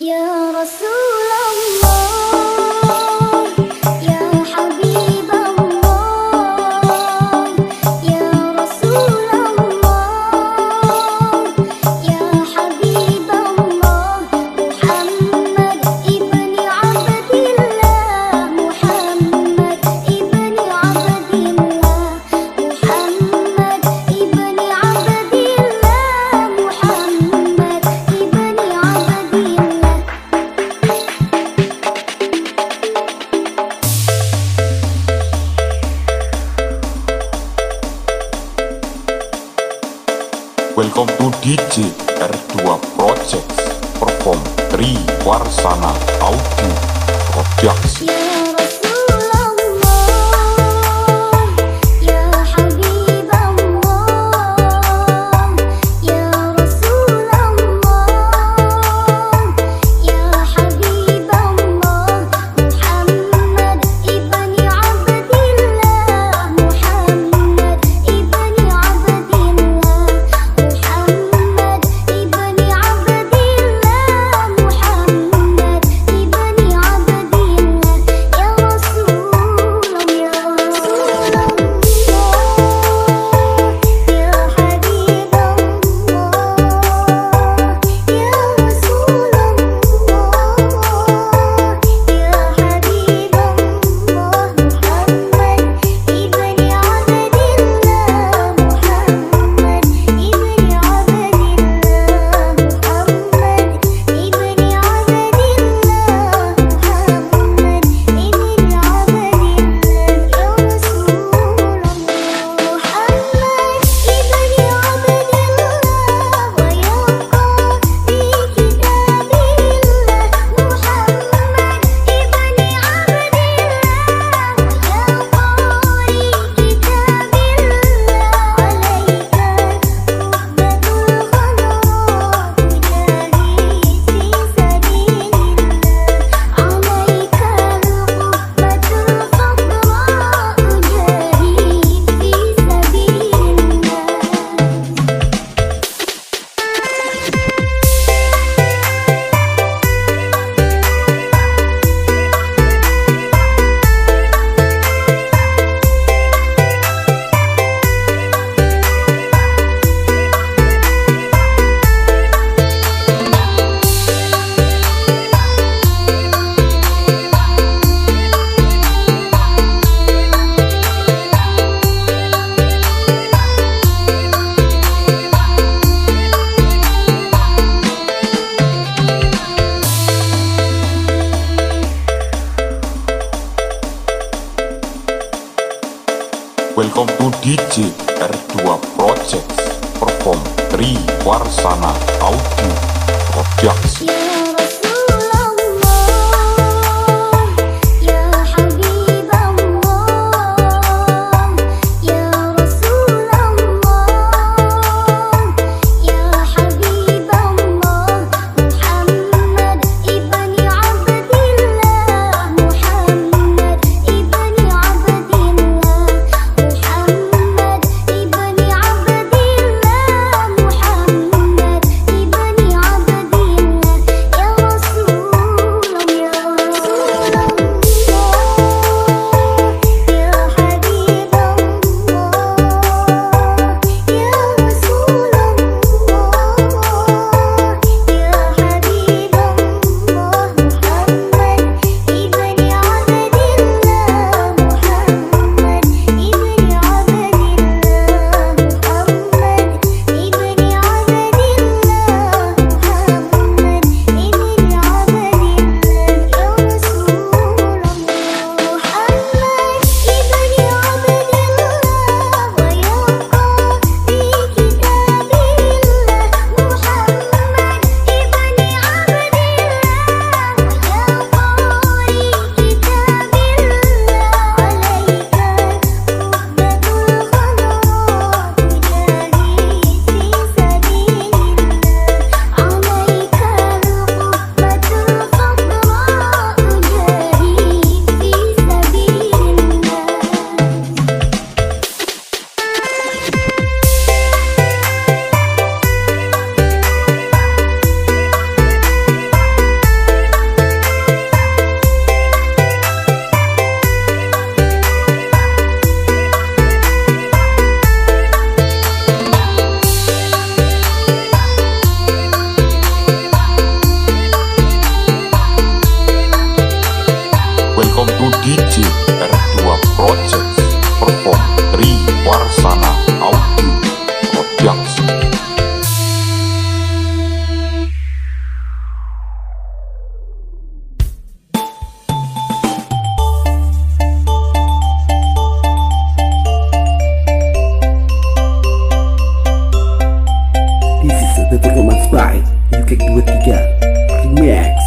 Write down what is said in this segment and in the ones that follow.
Ya Rasulullah, ya Habib Allah, ya Rasulullah, ya Habib Allah, Muhammad ibni Abdillah, Muhammad ibni Abdillah, Muhammad ibni Abdillah, Muhammad ibni Abdillah. Welcome to DJ R2 Projects perform Tri Warsana Audio Production. Ya Rasulullah, ya Habib Allah, ya Rasulullah, ya Habib Allah, Muhammad ibni Abdillah, Muhammad ibni Abdillah, Muhammad ibni Abdillah, Muhammad ibni Abdillah. Ya Rasulullah, ya Rasulullah, ya Habib Allah, ya Rasulullah, ya Habib Allah, Muhammad ibni Abdillah, Muhammad ibni Abdillah, Muhammad ibni Abdillah, Muhammad ibni Abdillah. Ya Rasulullah, Muhammad ibni Abdillah, wa yabqa fi kitabillah, Muhammad ibni Abdillah, wa yabqa fi kitabillah. Alaika rukbatul khadra tujahid fi sabilillah, alaika rukbatul khadra tujahid fi sabilillah. Welcome to DJ R2 Projects perform Tri Warsana Audio Production. Ya Rasulullah, ya Habib Allah, ya Rasulullah, ya Habib Allah, Muhammad ibni Abdillah, Muhammad ibni Abdillah, Muhammad ibni Abdillah, Muhammad ibni Abdillah. Ya Yukek 23 Remix.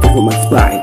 Performance by